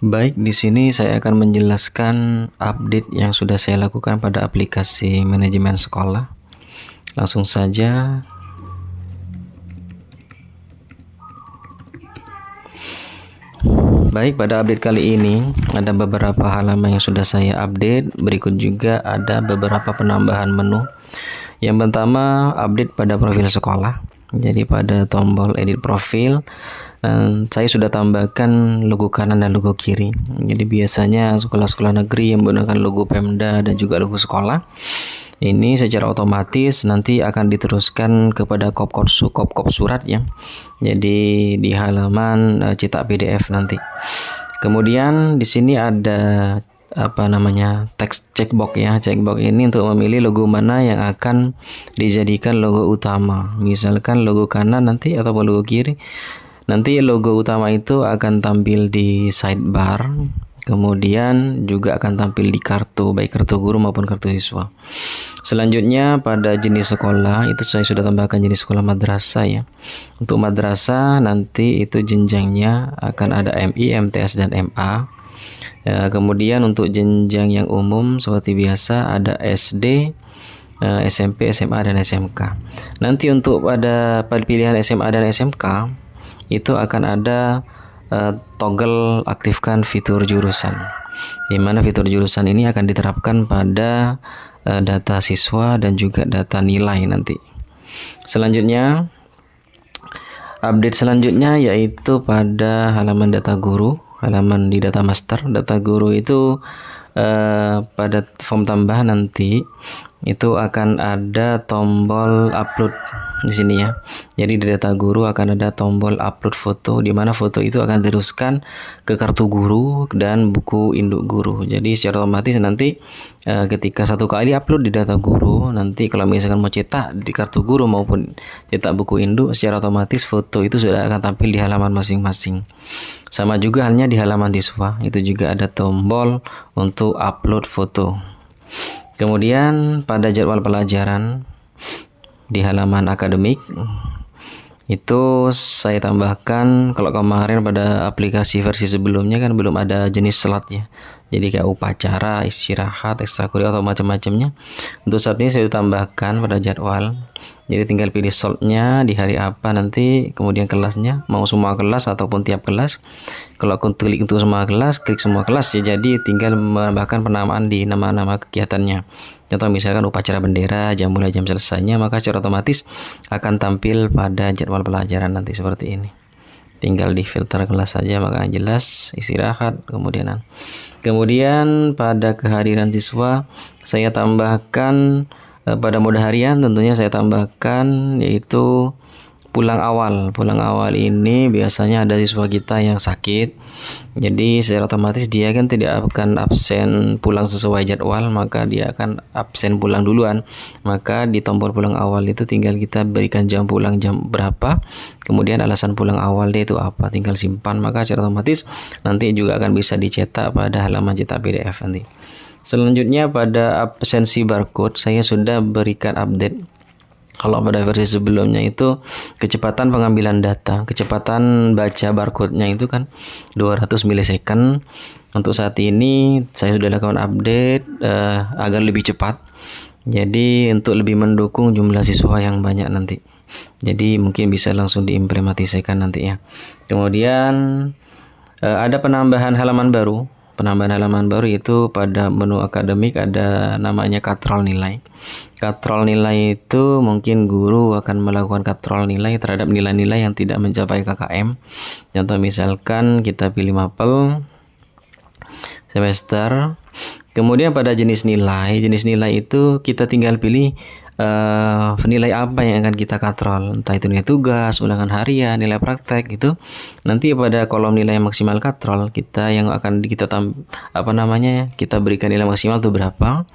Baik, di sini saya akan menjelaskan update yang sudah saya lakukan pada aplikasi manajemen sekolah. Langsung saja. Baik, pada update kali ini ada beberapa halaman yang sudah saya update. Berikut juga ada beberapa penambahan menu. Yang pertama, update pada profil sekolah. Jadi pada tombol edit profil, saya sudah tambahkan logo kanan dan logo kiri. Jadi biasanya sekolah-sekolah negeri yang menggunakan logo Pemda dan juga logo sekolah, ini secara otomatis nanti akan diteruskan kepada kop surat ya. Jadi di halaman cetak PDF nanti. Kemudian di sini ada teks checkbox ya. Checkbox ini untuk memilih logo mana yang akan dijadikan logo utama. Misalkan logo kanan nanti ataupun logo kiri. Nanti logo utama itu akan tampil di sidebar. Kemudian juga akan tampil di kartu, baik kartu guru maupun kartu siswa. Selanjutnya pada jenis sekolah, itu saya sudah tambahkan jenis sekolah madrasah ya. Untuk madrasah nanti itu jenjangnya akan ada MI, MTS, dan MA. Kemudian untuk jenjang yang umum seperti biasa ada SD, SMP, SMA, dan SMK. Nanti untuk pada pilihan SMA dan SMK itu akan ada toggle aktifkan fitur jurusan, di mana fitur jurusan ini akan diterapkan pada data siswa dan juga data nilai nanti. Selanjutnya, update selanjutnya yaitu pada halaman data guru, halaman di data master. Data guru itu pada form tambahan nanti itu akan ada tombol upload di sini ya. Jadi di data guru akan ada tombol upload foto, di mana foto itu akan diteruskan ke kartu guru dan buku induk guru. Jadi secara otomatis nanti ketika satu kali upload di data guru, nanti kalau misalkan mau cetak di kartu guru maupun cetak buku induk, secara otomatis foto itu sudah akan tampil di halaman masing-masing. Sama juga halnya di halaman siswa, itu juga ada tombol untuk upload foto. Kemudian pada jadwal pelajaran di halaman akademik itu saya tambahkan, kalau kemarin pada aplikasi versi sebelumnya kan belum ada jenis slot ya. Jadi kayak upacara, istirahat, ekstrakurikuler atau macam-macamnya. Untuk saat ini saya tambahkan pada jadwal. Jadi tinggal pilih slotnya di hari apa nanti, kemudian kelasnya, mau semua kelas ataupun tiap kelas. Kalau aku klik untuk semua kelas, klik semua kelas ya. Jadi tinggal menambahkan penamaan di nama-nama kegiatannya. Contoh misalkan upacara bendera, jam mulai jam selesainya, maka secara otomatis akan tampil pada jadwal pelajaran nanti seperti ini. Tinggal di filter kelas saja maka jelas, istirahat, kemudian pada kehadiran siswa saya tambahkan pada mode harian, tentunya saya tambahkan yaitu pulang awal. Pulang awal ini biasanya ada siswa kita yang sakit, jadi secara otomatis dia kan tidak akan absen pulang sesuai jadwal, maka dia akan absen pulang duluan. Maka di tombol pulang awal itu tinggal kita berikan jam pulang jam berapa, kemudian alasan pulang awal dia itu apa, tinggal simpan, maka secara otomatis nanti juga akan bisa dicetak pada halaman cetak PDF nanti. Selanjutnya pada absensi barcode saya sudah berikan update. Kalau pada versi sebelumnya itu kecepatan pengambilan data, kecepatan baca barcode-nya itu kan 200 milisecond. Untuk saat ini saya sudah lakukan update agar lebih cepat. Jadi untuk lebih mendukung jumlah siswa yang banyak nanti. Jadi mungkin bisa langsung diimplementasikan nanti ya. Kemudian ada penambahan halaman baru. Penambahan halaman baru itu pada menu akademik ada namanya katrol nilai. Katrol nilai itu mungkin guru akan melakukan katrol nilai terhadap nilai-nilai yang tidak mencapai KKM. Contoh misalkan kita pilih mapel semester. Kemudian pada jenis nilai itu kita tinggal pilih nilai apa yang akan kita katrol, entah itu nilai tugas, ulangan harian, nilai praktek gitu. Nanti pada kolom nilai maksimal katrol kita yang akan kita kita berikan nilai maksimal itu berapa,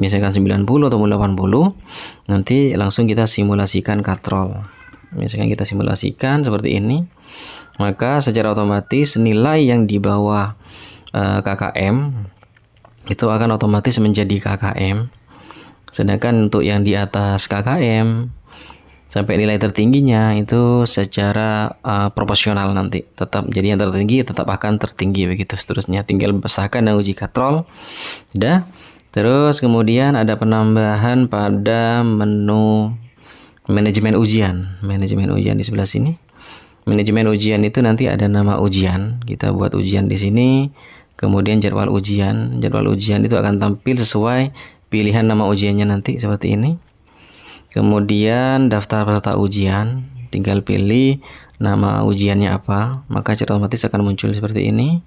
misalkan 90 atau 80, nanti langsung kita simulasikan katrol. Misalkan kita simulasikan seperti ini, maka secara otomatis nilai yang di bawah KKM itu akan otomatis menjadi KKM. Sedangkan untuk yang di atas KKM sampai nilai tertingginya itu secara proporsional nanti tetap, jadi yang tertinggi tetap akan tertinggi begitu seterusnya, tinggal besarkan dan uji katrol. Sudah. Terus kemudian ada penambahan pada menu manajemen ujian. Manajemen ujian di sebelah sini. Manajemen ujian itu nanti ada nama ujian. Kita buat ujian di sini. Kemudian jadwal ujian. Jadwal ujian itu akan tampil sesuai pilihan nama ujiannya nanti seperti ini. Kemudian daftar peserta ujian. Tinggal pilih nama ujiannya apa. Maka secara otomatis akan muncul seperti ini.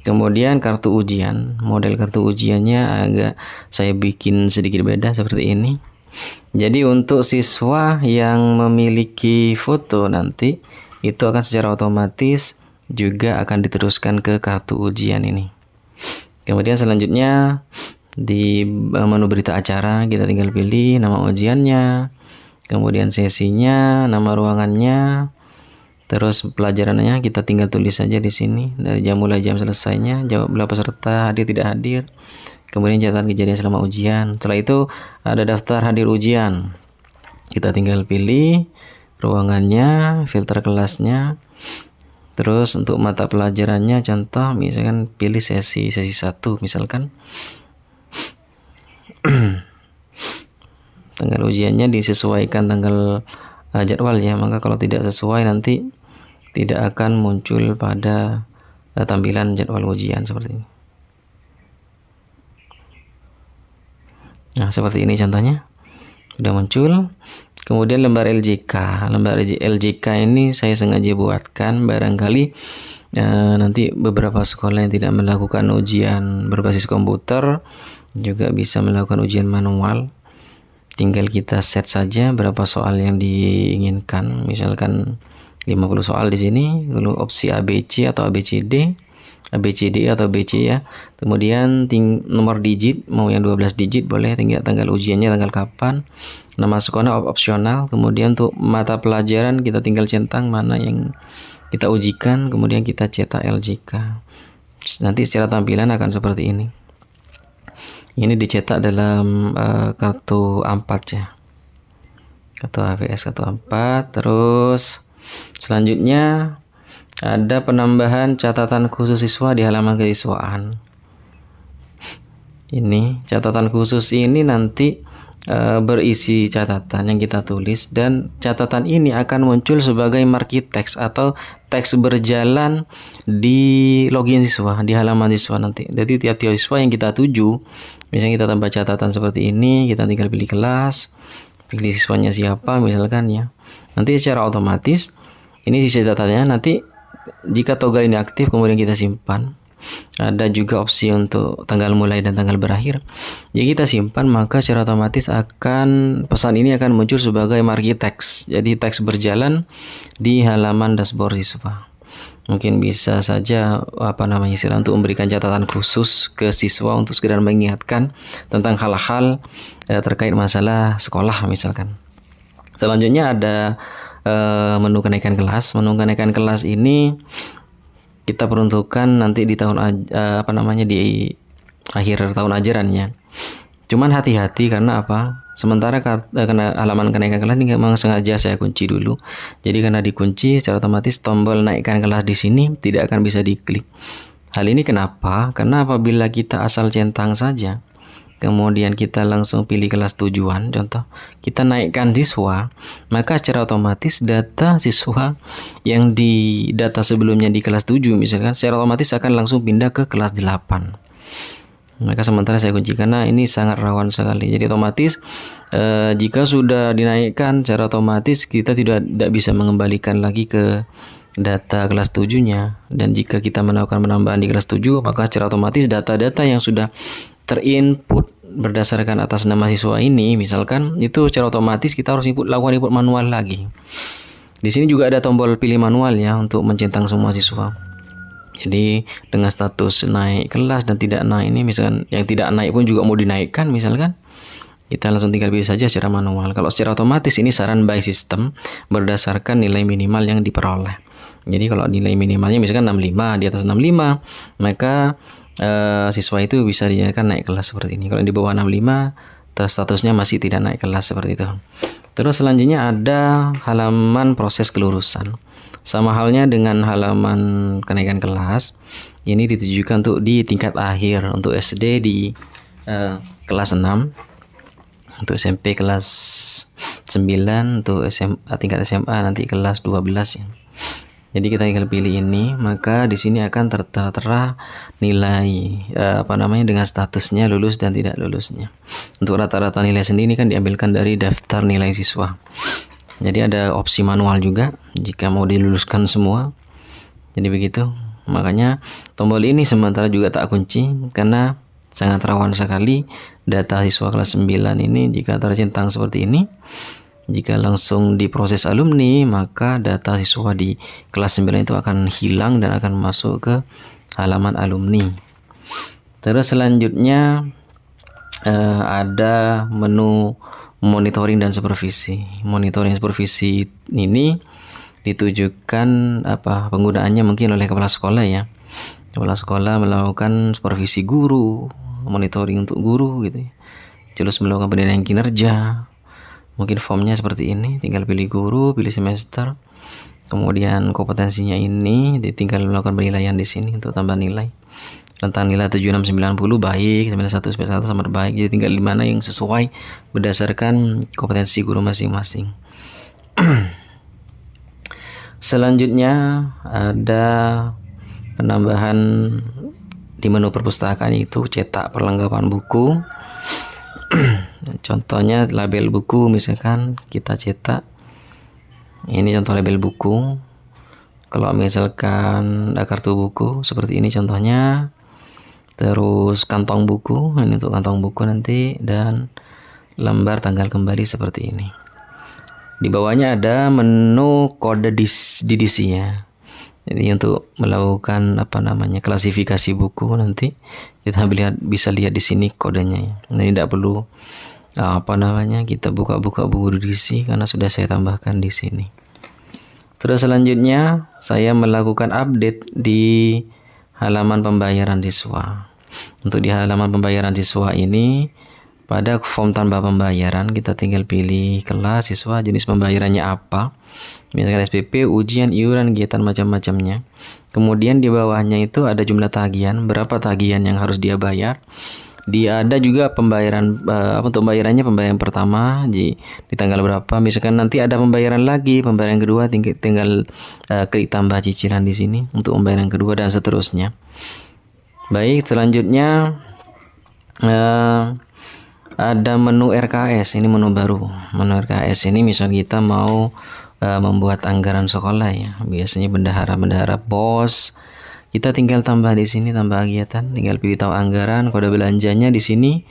Kemudian kartu ujian, model kartu ujiannya agak saya bikin sedikit beda seperti ini. Jadi untuk siswa yang memiliki foto nanti itu akan secara otomatis juga akan diteruskan ke kartu ujian ini. Kemudian selanjutnya di menu berita acara kita tinggal pilih nama ujiannya, kemudian sesinya, nama ruangannya. Terus pelajarannya kita tinggal tulis saja di sini, dari jam mulai jam selesainya, jawab berapa peserta, hadir tidak hadir. Kemudian catatan kejadian selama ujian. Setelah itu ada daftar hadir ujian. Kita tinggal pilih ruangannya, filter kelasnya. Terus untuk mata pelajarannya contoh misalkan pilih sesi 1 misalkan. Tanggal ujiannya disesuaikan tanggal jadwalnya, maka kalau tidak sesuai nanti tidak akan muncul pada tampilan jadwal ujian seperti ini. Nah, seperti ini contohnya sudah muncul. Kemudian lembar LJK. Lembar LJK ini saya sengaja buatkan barangkali nanti beberapa sekolah yang tidak melakukan ujian berbasis komputer juga bisa melakukan ujian manual. Tinggal kita set saja berapa soal yang diinginkan, misalkan 50 soal di sini, lalu opsi ABC atau ABCD, ABCD atau BC ya. Kemudian nomor digit, mau yang 12 digit boleh, tinggal tanggal ujiannya tanggal kapan, nama sekolah opsional. Kemudian untuk mata pelajaran kita tinggal centang mana yang kita ujikan, kemudian kita cetak LJK. Nanti secara tampilan akan seperti ini. Ini dicetak dalam kartu A4 ya, kartu HVS kartu A4. Terus selanjutnya ada penambahan catatan khusus siswa di halaman kesiswaan. Ini catatan khusus ini nanti berisi catatan yang kita tulis, dan catatan ini akan muncul sebagai marquee text atau teks berjalan di login siswa, di halaman siswa nanti. Jadi tiap-tiap siswa yang kita tuju, misalnya kita tambah catatan seperti ini, kita tinggal pilih kelas, pilih siswanya siapa misalkan ya. Nanti secara otomatis ini sisa catatannya nanti jika toggle ini aktif kemudian kita simpan. Ada juga opsi untuk tanggal mulai dan tanggal berakhir. Jika kita simpan maka secara otomatis akan pesan ini akan muncul sebagai marquee text. Jadi teks berjalan di halaman dashboard siswa. Mungkin bisa saja istilah untuk memberikan catatan khusus ke siswa untuk sekedar mengingatkan tentang hal-hal terkait masalah sekolah misalkan. Selanjutnya ada menu kenaikan kelas. Menu kenaikan kelas ini kita peruntukkan nanti di tahun di akhir tahun ajarannya. Cuman hati-hati karena apa? Sementara karena halaman kenaikan kelas ini memang sengaja saya kunci dulu. Jadi karena dikunci secara otomatis tombol naikkan kelas di sini tidak akan bisa diklik. Hal ini kenapa? Karena apabila kita asal centang saja, kemudian kita langsung pilih kelas tujuan, contoh kita naikkan siswa, maka secara otomatis data siswa yang di data sebelumnya di kelas 7 misalkan secara otomatis akan langsung pindah ke kelas 8. Maka sementara saya kunci karena ini sangat rawan sekali. Jadi otomatis jika sudah dinaikkan secara otomatis kita tidak bisa mengembalikan lagi ke data kelas 7-nya. Dan jika kita melakukan penambahan di kelas 7 maka secara otomatis data-data yang sudah terinput berdasarkan atas nama siswa ini misalkan itu secara otomatis kita harus lakukan input manual lagi. Di sini juga ada tombol pilih manual ya untuk mencentang semua siswa. Jadi dengan status naik kelas dan tidak naik ini misalkan yang tidak naik pun juga mau dinaikkan misalkan, kita langsung tinggal pilih saja secara manual. Kalau secara otomatis ini saran by system berdasarkan nilai minimal yang diperoleh. Jadi kalau nilai minimalnya misalkan 65, di atas 65 maka siswa itu bisa dinyatakan naik kelas seperti ini. Kalau di bawah 65 statusnya masih tidak naik kelas seperti itu. Terus selanjutnya ada halaman proses kelurusan. Sama halnya dengan halaman kenaikan kelas, ini ditujukan untuk di tingkat akhir, untuk SD di kelas 6, untuk SMP kelas 9, untuk tingkat SMA nanti kelas 12 ya. Jadi kita tinggal pilih ini, maka di sini akan tertera nilai dengan statusnya lulus dan tidak lulusnya. Untuk rata-rata nilai sendiri kan diambilkan dari daftar nilai siswa. Jadi ada opsi manual juga jika mau diluluskan semua. Jadi begitu. Makanya tombol ini sementara juga tak kunci karena sangat rawan sekali data siswa kelas 9 ini jika tercentang seperti ini. Jika langsung diproses alumni, maka data siswa di kelas 9 itu akan hilang dan akan masuk ke halaman alumni. Terus selanjutnya ada menu monitoring dan supervisi. Monitoring supervisi ini ditujukan penggunaannya mungkin oleh kepala sekolah ya. Kepala sekolah melakukan supervisi guru, monitoring untuk guru gitu ya. Terus melakukan penilaian kinerja. Mungkin formnya seperti ini, tinggal pilih guru, pilih semester, kemudian kompetensinya ini, tinggal melakukan penilaian di sini untuk tambah nilai. Tentang nilai 7690 baik, 91 91 sama baik, jadi tinggal di mana yang sesuai berdasarkan kompetensi guru masing-masing. Selanjutnya ada penambahan di menu perpustakaan, itu cetak perlengkapan buku. Contohnya label buku, misalkan kita cetak ini contoh label buku. Kalau misalkan ada kartu buku seperti ini contohnya, terus kantong buku, ini untuk kantong buku nanti, dan lembar tanggal kembali seperti ini. Di bawahnya ada menu kode DDC ya. Jadi untuk melakukan klasifikasi buku nanti kita bisa lihat di sini kodenya ya. Nah, ini tidak perlu kita buka-buka buku DDC karena sudah saya tambahkan di sini. Terus selanjutnya saya melakukan update di halaman pembayaran siswa. Untuk di halaman pembayaran siswa ini, pada form tanpa pembayaran kita tinggal pilih kelas siswa, jenis pembayarannya apa, misalkan SPP, ujian, iuran, kegiatan macam-macamnya. Kemudian di bawahnya itu ada jumlah tagihan, berapa tagihan yang harus dia bayar. Dia ada juga pembayaran untuk pembayarannya, pembayaran pertama di tanggal berapa, misalkan nanti ada pembayaran lagi, pembayaran kedua tinggal klik tambah cicilan di sini untuk pembayaran kedua dan seterusnya. Baik, selanjutnya ada menu RKS, ini menu baru. Menu RKS ini misal kita mau membuat anggaran sekolah ya, biasanya bendahara bos, kita tinggal tambah di sini, tambah kegiatan, tinggal pilih tahu anggaran, kode belanjanya di sini,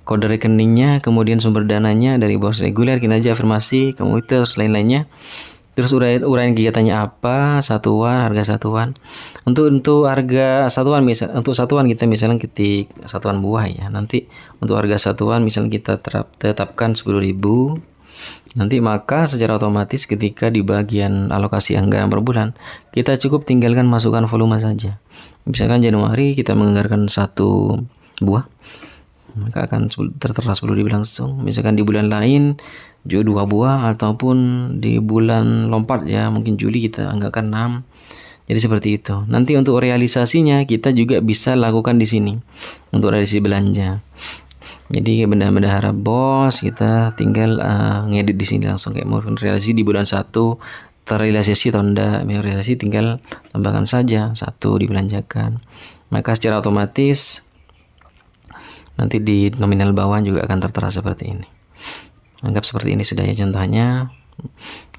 kode rekeningnya, kemudian sumber dananya dari bos reguler, kinerja, afirmasi, kemudian lain-lainnya. Terus uraian kegiatannya apa, satuan, harga satuan. Untuk harga satuan untuk satuan kita misalnya ketik satuan buah ya. Nanti untuk harga satuan misalnya kita tetapkan 10.000. Nanti maka secara otomatis ketika di bagian alokasi anggaran per bulan, kita cukup tinggalkan masukkan volume saja. Misalkan Januari kita menganggarkan 1 buah, maka akan tertera 10.000 langsung. Misalkan di bulan lain 2 buah, ataupun di bulan lompat ya, mungkin Juli kita anggarkan 6. Jadi seperti itu. Nanti untuk realisasinya kita juga bisa lakukan di sini untuk realisasi belanja. Jadi bendahara bos kita tinggal ngedit di sini langsung, kayak mau realisasi di bulan 1 terrealisasi atau enggak, realisasi tinggal tambahkan saja 1 dibelanjakan. Maka secara otomatis nanti di nominal bawah juga akan tertera seperti ini. Anggap seperti ini sudah ya contohnya.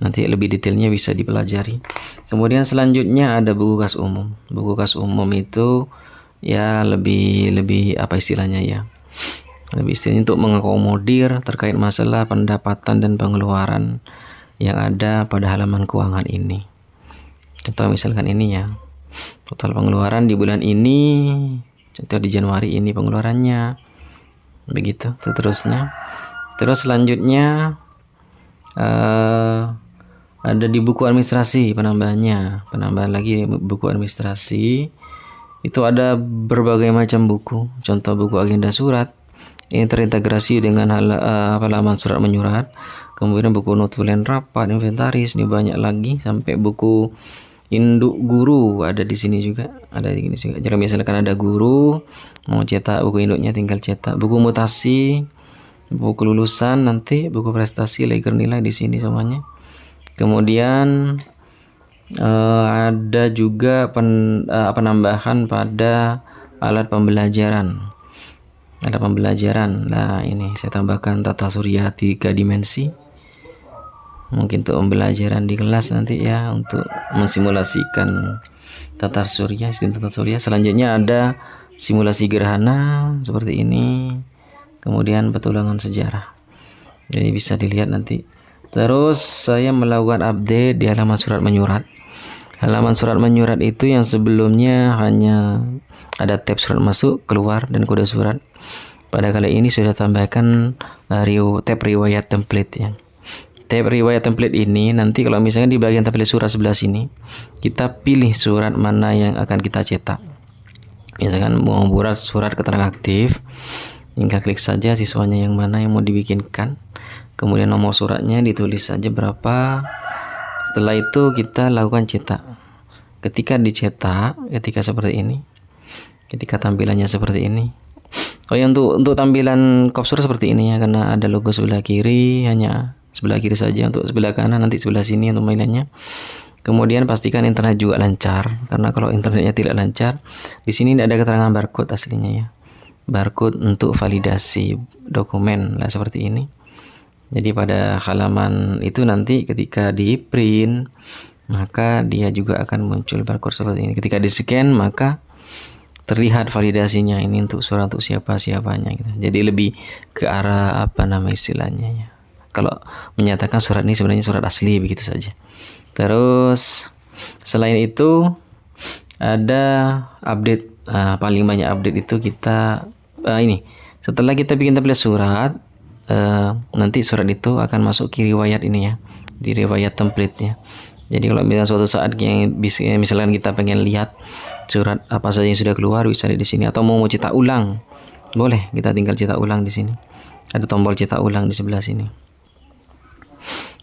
Nanti lebih detailnya bisa dipelajari. Kemudian selanjutnya ada buku kas umum. Buku kas umum itu ya lebih apa istilahnya ya? Lebih istilahnya untuk mengakomodir terkait masalah pendapatan dan pengeluaran yang ada pada halaman keuangan ini. Contoh misalkan ini ya. Total pengeluaran di bulan ini, contoh di Januari ini pengeluarannya. Begitu seterusnya. Terus selanjutnya ada di buku administrasi penambahan lagi buku administrasi. Itu ada berbagai macam buku, contoh buku agenda surat, Ini terintegrasi dengan halaman surat menyurat. Kemudian buku notulen rapat, inventaris, ini banyak lagi sampai buku induk guru ada di sini juga, ada di sini juga. Jadi misalkan ada guru mau cetak buku induknya tinggal cetak. Buku mutasi, buku kelulusan nanti, buku prestasi, leger nilai di sini semuanya. Kemudian ada juga penambahan pada alat pembelajaran. Ada pembelajaran. Nah, ini saya tambahkan tata surya 3 dimensi. Mungkin untuk pembelajaran di kelas nanti ya, untuk mensimulasikan tata surya, sistem tata surya. Selanjutnya ada simulasi gerhana seperti ini. Kemudian petualangan sejarah. Jadi bisa dilihat nanti. Terus saya melakukan update di halaman surat menyurat. Halaman surat menyurat itu yang sebelumnya hanya ada tab surat masuk, keluar, dan kode surat. Pada kali ini sudah tambahkan tab riwayat template ya. Tab riwayat template ini nanti kalau misalnya di bagian template surat sebelah sini, kita pilih surat mana yang akan kita cetak. Misalkan mau buat surat keterangan aktif, tinggal klik saja siswanya yang mana yang mau dibikinkan. Kemudian nomor suratnya ditulis saja berapa. Setelah itu kita lakukan cetak. Ketika dicetak, ketika seperti ini, ketika tampilannya seperti ini. Oh ya, untuk tampilan kop surat seperti ini ya, karena ada logo sebelah kiri, hanya sebelah kiri saja. Untuk sebelah kanan nanti sebelah sini untuk mainannya. Kemudian pastikan internet juga lancar, karena kalau internetnya tidak lancar, di sini tidak ada keterangan barcode aslinya ya. Barcode untuk validasi dokumen lah seperti ini. Jadi pada halaman itu nanti ketika di print, maka dia juga akan muncul barcode seperti ini. Ketika di scan, maka terlihat validasinya ini untuk surat untuk siapa-siapanya gitu. Jadi lebih ke arah istilahnya ya. Kalau menyatakan surat ini sebenarnya surat asli begitu saja. Terus selain itu ada update, paling banyak update itu kita ini. Setelah kita bikin template surat, nanti surat itu akan masuk ke riwayat ini ya, di riwayat template ya. Jadi kalau misalnya suatu saat misalkan kita pengen lihat surat apa saja yang sudah keluar, bisa di sini. Atau mau cetak ulang, boleh kita tinggal cetak ulang di sini. Ada tombol cetak ulang di sebelah sini.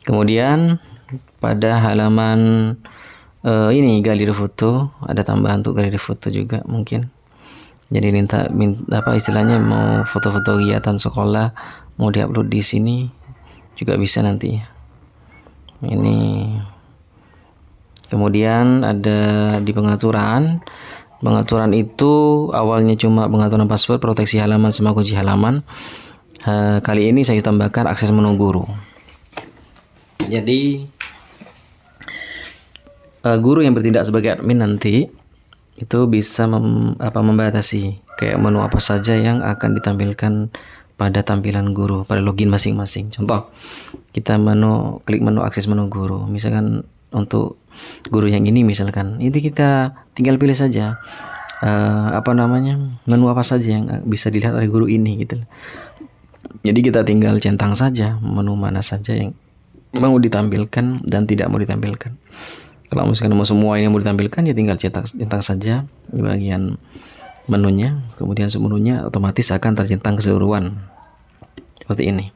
Kemudian pada halaman ini galeri foto, ada tambahan untuk galeri foto juga mungkin. Jadi minta apa istilahnya, mau foto-foto kegiatan sekolah mau diupload di sini juga bisa nanti ya. Ini kemudian ada di pengaturan itu awalnya cuma pengaturan password, proteksi halaman sama kunci halaman. Kali ini saya tambahkan akses menu guru. Jadi guru yang bertindak sebagai admin nanti itu bisa membatasi kayak menu apa saja yang akan ditampilkan pada tampilan guru, pada login masing-masing. Contoh, kita klik menu akses menu guru. Misalkan untuk guru yang ini misalkan, itu kita tinggal pilih saja menu apa saja yang bisa dilihat oleh guru ini gitu. Jadi kita tinggal centang saja menu mana saja yang mau ditampilkan dan tidak mau ditampilkan. Kalau misalkan mau semua ini mau ditampilkan, ya tinggal centang saja di bagian menunya, kemudian menunya otomatis akan tercentang keseluruhan seperti ini.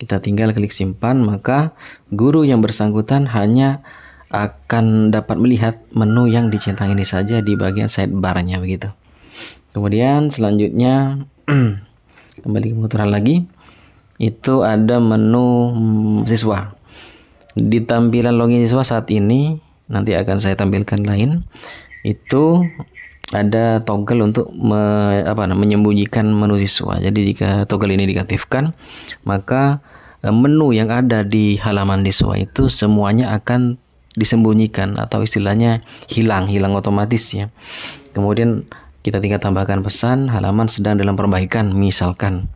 Kita tinggal klik simpan, maka guru yang bersangkutan hanya akan dapat melihat menu yang dicentang ini saja di bagian sidebar-nya begitu. Kemudian selanjutnya kembali ke pengaturan lagi, itu ada menu siswa. Di tampilan login siswa saat ini, nanti akan saya tampilkan lain, itu ada toggle untuk menyembunyikan menu siswa. Jadi jika toggle ini diaktifkan, maka menu yang ada di halaman siswa itu semuanya akan disembunyikan atau istilahnya hilang otomatis ya. Kemudian kita tinggal tambahkan pesan halaman sedang dalam perbaikan misalkan.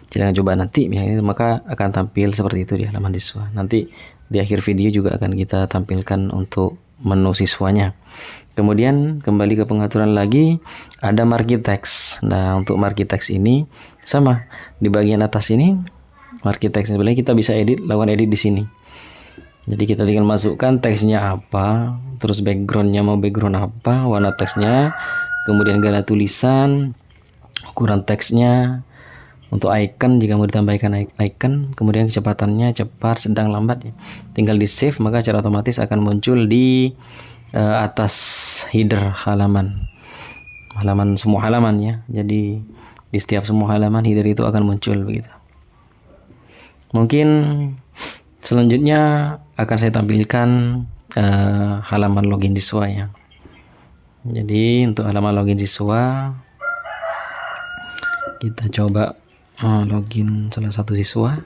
Jangan coba nanti maka akan tampil seperti itu di halaman siswa. Nanti di akhir video juga akan kita tampilkan untuk menu siswanya. Kemudian kembali ke pengaturan lagi, ada marquee text. Nah, untuk marquee text ini sama di bagian atas ini marquee text, sebenarnya kita bisa lakukan edit di sini. Jadi kita tinggal masukkan teksnya apa, terus backgroundnya mau background apa, warna teksnya, kemudian gala tulisan, ukuran teksnya, Untuk icon, jika mau ditambahkan icon, kemudian kecepatannya cepat, sedang, lambat, ya, tinggal di save, maka secara otomatis akan muncul di atas header halaman semua halaman, ya. Jadi di setiap semua halaman header itu akan muncul begitu. Mungkin selanjutnya akan saya tampilkan halaman login siswa, ya. Jadi untuk halaman login siswa, kita coba login salah satu siswa.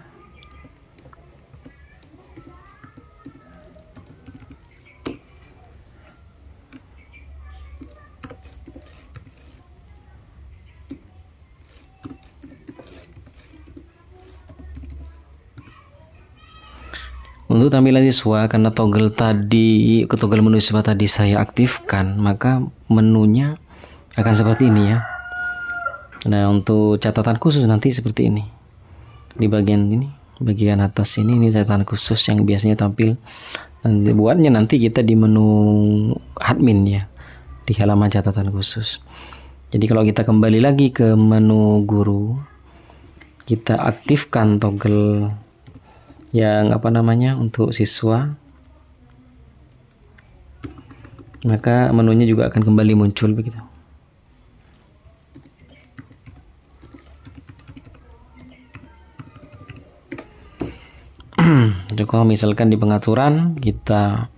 Untuk tampilan siswa, karena toggle menu siswa tadi saya aktifkan, maka menunya akan seperti ini, ya. Nah, untuk catatan khusus nanti seperti ini. Di bagian ini, bagian atas ini catatan khusus yang biasanya tampil. Nanti kita di menu admin, ya, di halaman catatan khusus. Jadi kalau kita kembali lagi ke menu guru, kita aktifkan toggle yang untuk siswa, maka menunya juga akan kembali muncul begitu. Jadi kalau misalkan di pengaturan kita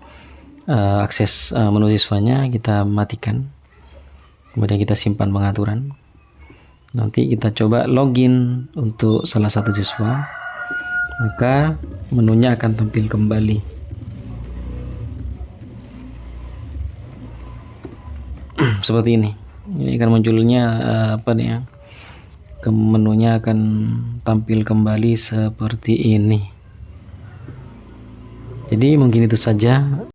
akses menu siswanya kita matikan, kemudian kita simpan pengaturan, nanti kita coba login untuk salah satu siswa, maka menunya akan tampil kembali. Seperti ini. Ini akan munculnya menunya akan tampil kembali seperti ini. Jadi mungkin itu saja